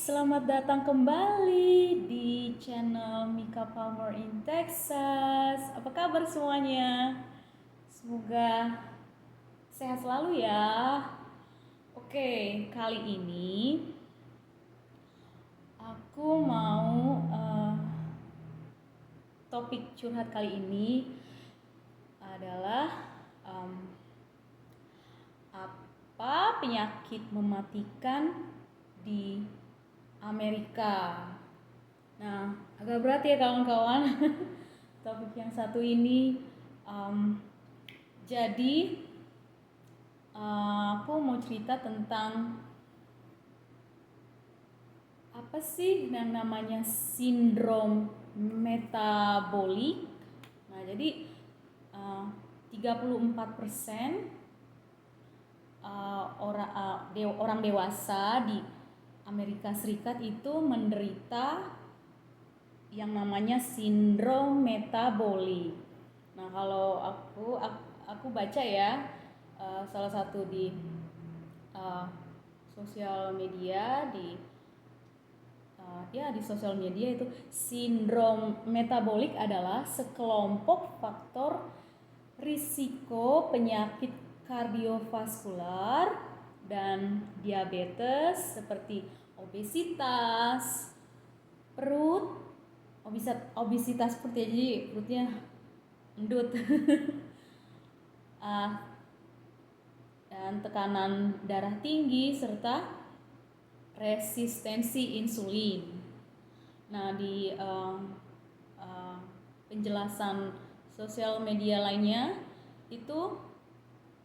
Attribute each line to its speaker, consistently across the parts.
Speaker 1: Selamat datang kembali di channel Mika Palmer in Texas. Apa kabar semuanya? Semoga sehat selalu ya. Oke, kali ini aku mau topik curhat kali ini adalah apa penyakit mematikan di Amerika. Nah, agak berat ya kawan-kawan. Topik yang satu ini. Jadi aku mau cerita tentang apa sih yang namanya sindrom metabolik. Nah, jadi 34% orang dewasa di Amerika Serikat itu menderita yang namanya sindrom metabolik. Nah, kalau aku baca ya, salah satu di sosial media di sosial media itu sindrom metabolik adalah sekelompok faktor risiko penyakit kardiovaskular dan diabetes seperti obesitas perut, obesitas perut ya, jadi perutnya endut. Dan tekanan darah tinggi serta resistensi insulin. Nah, di penjelasan sosial media lainnya itu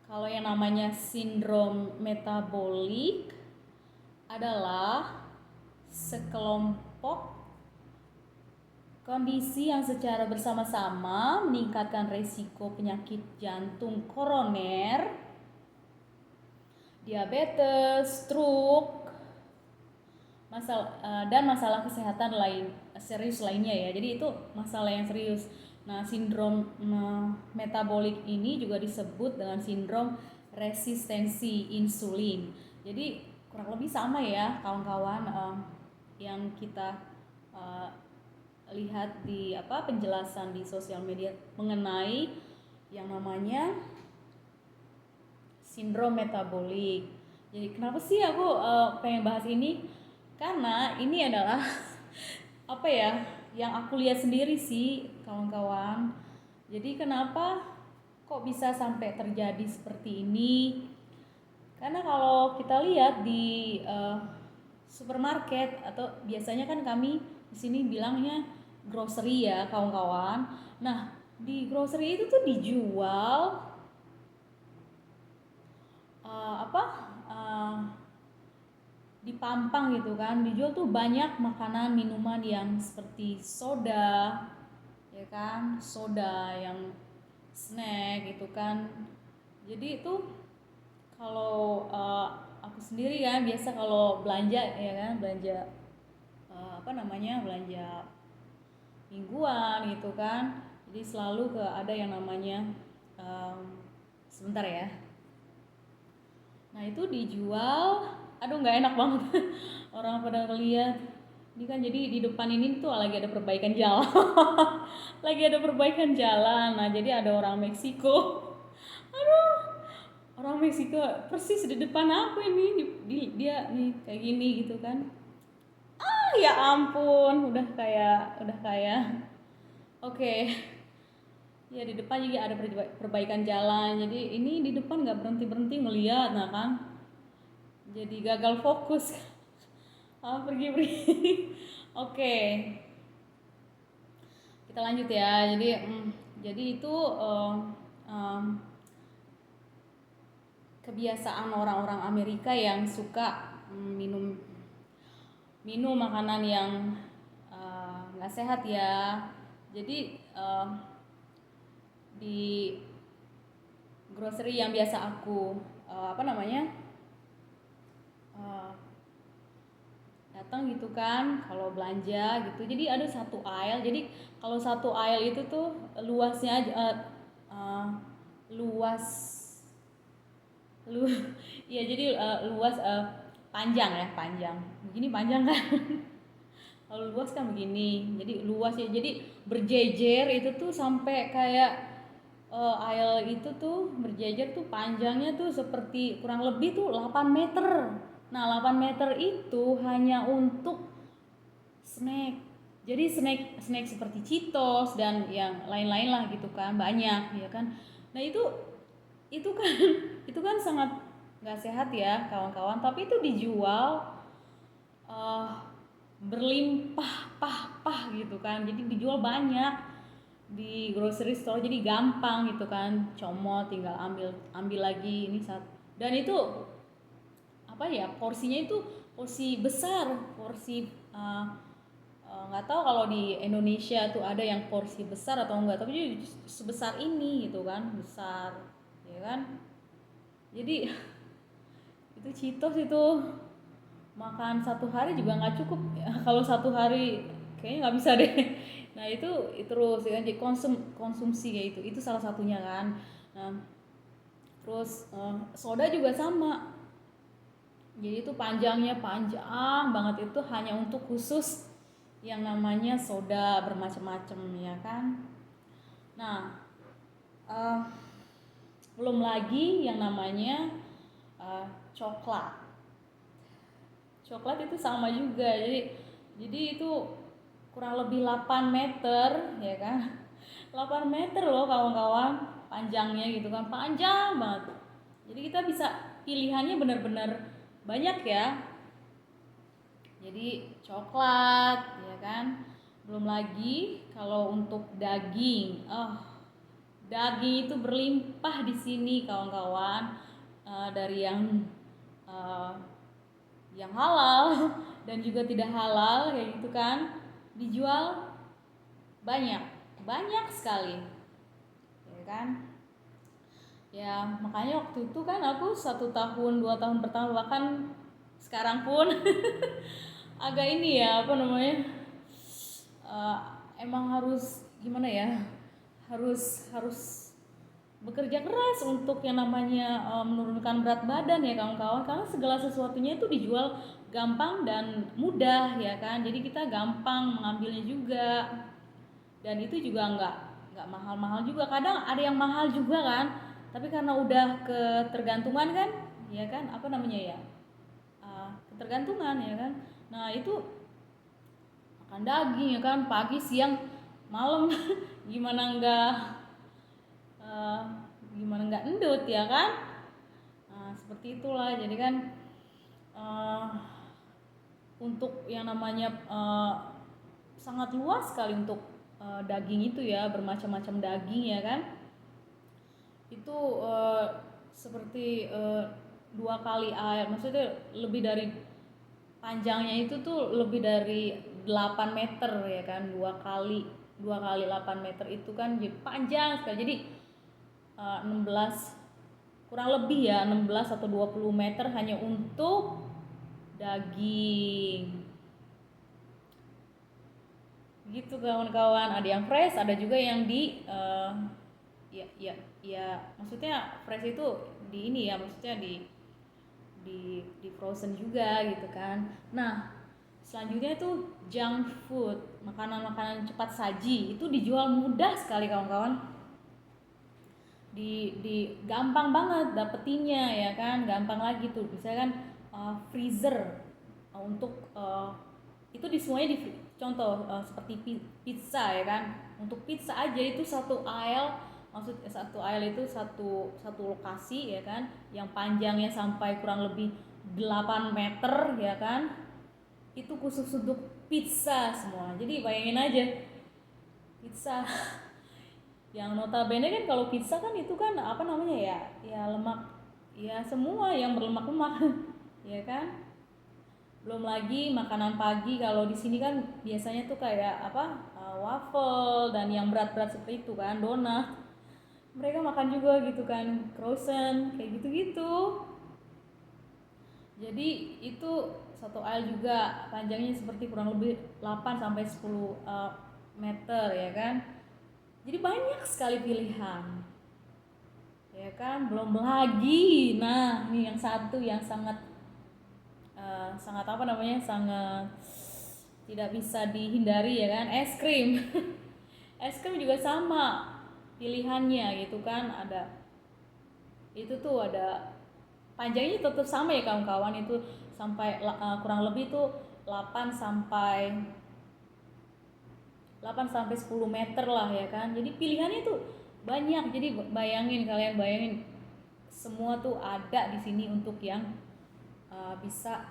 Speaker 1: kalau yang namanya sindrom metabolik adalah sekelompok kondisi yang secara bersama-sama meningkatkan risiko penyakit jantung koroner, diabetes, stroke, dan masalah kesehatan serius lainnya ya. Jadi itu masalah yang serius. Nah, sindrom metabolik ini juga disebut dengan sindrom resistensi insulin. Jadi kurang lebih sama ya kawan-kawan, yang kita lihat di penjelasan di sosial media mengenai yang namanya sindrom metabolik. Jadi kenapa sih aku pengen bahas ini? Karena ini adalah yang aku lihat sendiri sih kawan-kawan. Jadi kenapa kok bisa sampai terjadi seperti ini? Karena kalau kita lihat di supermarket atau biasanya kan kami di sini bilangnya grocery ya kawan-kawan. Nah, di grocery itu tuh dijual dipampang gitu kan, dijual tuh banyak makanan minuman yang seperti soda ya kan, soda yang snack gitu kan. Jadi itu kalau aku sendiri kan biasa kalau belanja ya kan, belanja belanja mingguan gitu kan, jadi selalu ada yang namanya sebentar ya. Nah, itu dijual, aduh nggak enak banget. Orang pada ngeliat ini kan, jadi di depan ini tuh lagi ada perbaikan jalan. Lagi ada perbaikan jalan. Nah, jadi ada orang Meksiko. Aduh, orang Meksiko persis di depan aku ini, dia nih kayak gini gitu kan. Ya ampun, udah kayak oke. Ya, di depan juga ada perbaikan jalan. Jadi ini di depan nggak berhenti ngeliat, nah kan. Jadi gagal fokus. Pergi. Oke. Kita lanjut ya. Jadi itu kebiasaan orang-orang Amerika yang suka minum makanan yang nggak sehat ya. Jadi di grocery yang biasa aku datang gitu kan, kalau belanja gitu. Jadi ada satu aisle. Jadi kalau satu aisle itu tuh luasnya luas ya, jadi luas panjang ya, panjang begini panjang kan. Kalau luas kan begini, jadi luas ya, jadi berjejer itu tuh sampai kayak aisle itu tuh berjejer tuh panjangnya tuh seperti kurang lebih tuh 8 meter. Nah 8 meter itu hanya untuk snack. Jadi snack seperti Cheetos dan yang lain-lain lah gitu kan, banyak ya kan. Nah itu kan itu kan sangat nggak sehat ya kawan-kawan, tapi itu dijual eh, berlimpah-pah gitu kan, jadi dijual banyak di grocery store, jadi gampang gitu kan, comot tinggal ambil ambil lagi ini saat. Dan itu apa ya, porsinya itu porsi besar, porsi nggak tahu kalau di Indonesia tuh ada yang porsi besar atau enggak, tapi sebesar ini gitu kan, besar ya kan. Jadi itu Cheetos itu makan satu hari juga nggak cukup ya. Kalau satu hari kayaknya nggak bisa deh. Nah itu terus ya, jadi konsumsi kayak itu salah satunya kan. Nah terus soda juga sama, jadi itu panjangnya panjang banget, itu hanya untuk khusus yang namanya soda bermacam-macam ya kan. Nah uh, belum lagi yang namanya coklat. Coklat itu sama juga, jadi itu kurang lebih 8 meter ya kan. 8 meter loh kawan-kawan panjangnya gitu kan, panjang banget. Jadi kita bisa pilihannya benar-benar banyak ya. Jadi coklat ya kan. Belum lagi kalau untuk daging, daging itu berlimpah di sini kawan-kawan. Dari uh, yang halal dan juga tidak halal kayak gitu kan, dijual banyak banyak sekali ya kan. Ya makanya waktu itu kan aku 1 tahun 2 tahun pertama, bahkan sekarang pun agak ini ya apa namanya, uh, emang harus gimana ya, harus harus bekerja keras untuk yang namanya menurunkan berat badan ya kawan-kawan, karena segala sesuatunya itu dijual gampang dan mudah ya kan, jadi kita gampang mengambilnya juga. Dan itu juga nggak mahal-mahal juga, kadang ada yang mahal juga kan, tapi karena udah ketergantungan kan ya kan, apa namanya ya, ketergantungan ya kan. Nah itu makan daging ya kan, pagi siang malam gimana uh, nggak endut ya kan. Nah, seperti itulah, jadi kan uh, untuk yang namanya sangat luas sekali untuk daging itu ya, bermacam-macam daging ya kan. Itu seperti 2 kali air, maksudnya lebih dari panjangnya itu tuh lebih dari 8 meter ya kan, 2 kali 8 meter itu kan jadi panjang sekali. Jadi 16 kurang lebih ya 16 atau 20 meter hanya untuk daging gitu kawan-kawan. Ada yang fresh, ada juga yang di ya maksudnya fresh itu di ini ya, maksudnya di frozen juga gitu kan. Nah selanjutnya itu junk food, makanan-makanan cepat saji, itu dijual mudah sekali kawan-kawan, di gampang banget dapetinnya ya kan, gampang lagi tuh bisa kan. Freezer untuk itu di semuanya di contoh seperti pizza ya kan. Untuk pizza aja itu satu aisle, satu aisle itu satu lokasi ya kan, yang panjangnya sampai kurang lebih 8 meter ya kan, itu khusus untuk pizza semua. Jadi bayangin aja pizza yang notabene kan, kalau pizza kan itu kan apa namanya ya, ya lemak ya, semua yang berlemak-lemak ya kan. Belum lagi makanan pagi, kalau di sini kan biasanya tuh kayak apa, waffle dan yang berat-berat seperti itu kan, donat, mereka makan juga gitu kan, croissant kayak gitu-gitu. Jadi itu satu aisle juga panjangnya seperti kurang lebih 8 sampai 10 meter ya kan. Jadi banyak sekali pilihan ya kan. Belum lagi nah ini yang satu yang sangat sangat apa namanya, sangat tidak bisa dihindari ya kan, es krim. Es krim juga sama pilihannya gitu kan, itu tuh ada panjangnya tetap sama ya kawan-kawan, itu sampai kurang lebih tuh 8 sampai 10 meter lah ya kan. Jadi pilihannya tuh banyak. Jadi kalian bayangin semua tuh ada di sini untuk yang bisa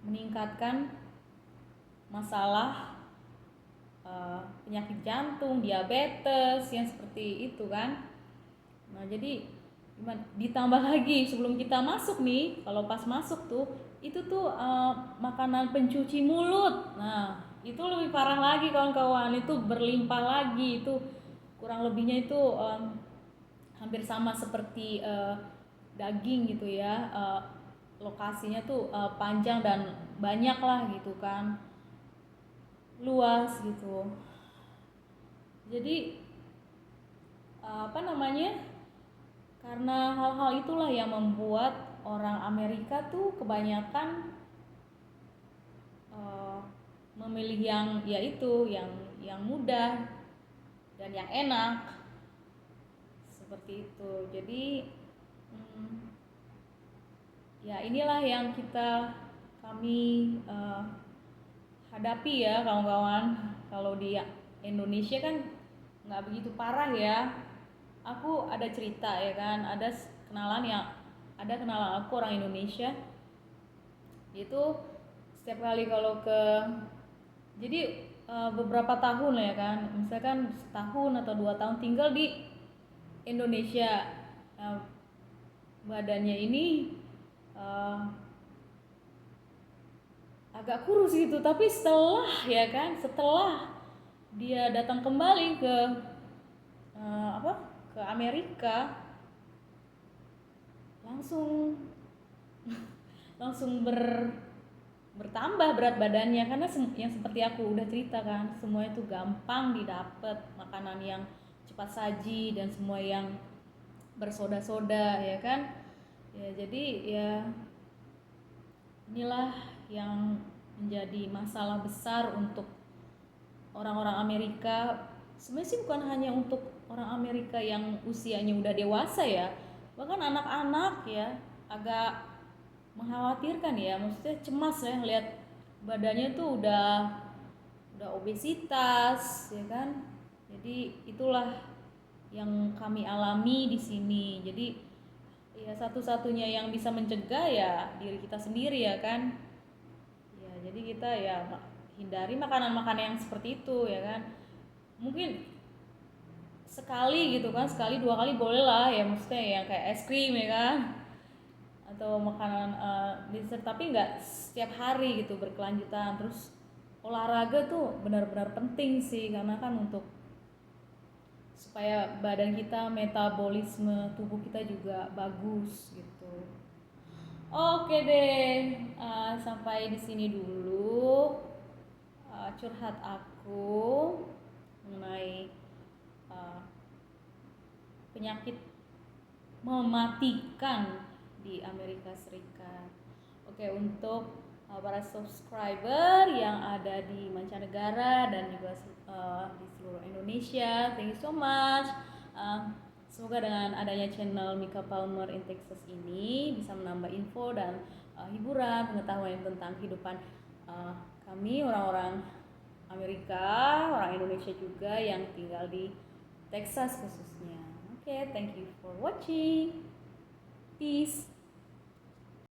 Speaker 1: meningkatkan masalah penyakit jantung, diabetes yang seperti itu kan. Nah, jadi ditambah lagi sebelum kita masuk nih, kalau pas masuk tuh itu tuh makanan pencuci mulut. Nah, itu lebih parah lagi kawan-kawan, itu berlimpah lagi, itu kurang lebihnya itu hampir sama seperti daging gitu ya. Lokasinya tuh panjang dan banyak lah gitu kan, luas gitu. Jadi apa namanya, karena hal-hal itulah yang membuat orang Amerika tuh kebanyakan memilih yang yaitu yang mudah dan yang enak seperti itu. Jadi ya inilah yang kami hadapi ya kawan-kawan. Kalau di Indonesia kan nggak begitu parah ya. Aku ada cerita ya kan, ada kenalan aku orang Indonesia. Itu setiap kali kalau jadi beberapa tahun ya kan, misalkan setahun atau 2 tahun tinggal di Indonesia, badannya ini agak kurus gitu, tapi setelah dia datang kembali ke Amerika, langsung bertambah berat badannya, karena yang seperti aku udah cerita kan, semua itu gampang didapat, makanan yang cepat saji dan semua yang bersoda-soda ya kan. Ya jadi ya inilah yang menjadi masalah besar untuk orang-orang Amerika. Sebenarnya sih bukan hanya untuk orang Amerika yang usianya udah dewasa ya, bahkan anak-anak ya agak mengkhawatirkan ya, maksudnya cemas ya lihat badannya tuh udah obesitas ya kan. Jadi itulah yang kami alami di sini. Jadi ya satu-satunya yang bisa mencegah ya diri kita sendiri ya kan. Ya jadi kita ya hindari makanan-makanan yang seperti itu ya kan. Mungkin sekali gitu kan, sekali 2 kali boleh lah ya, maksudnya yang kayak es krim ya kan, atau makanan dessert, tapi nggak setiap hari gitu berkelanjutan. Terus olahraga tuh benar-benar penting sih, karena kan untuk supaya badan kita, metabolisme tubuh kita juga bagus gitu. Oke deh, sampai di sini dulu curhat aku mengenai penyakit mematikan di Amerika Serikat. Oke, untuk para subscriber yang ada di mancanegara dan juga di seluruh Indonesia, thank you so much. Semoga dengan adanya channel Mika Palmer in Texas ini bisa menambah info dan hiburan, pengetahuan tentang kehidupan kami orang-orang Amerika, orang Indonesia juga yang tinggal di Texas khususnya. Oke, thank you for watching. Peace.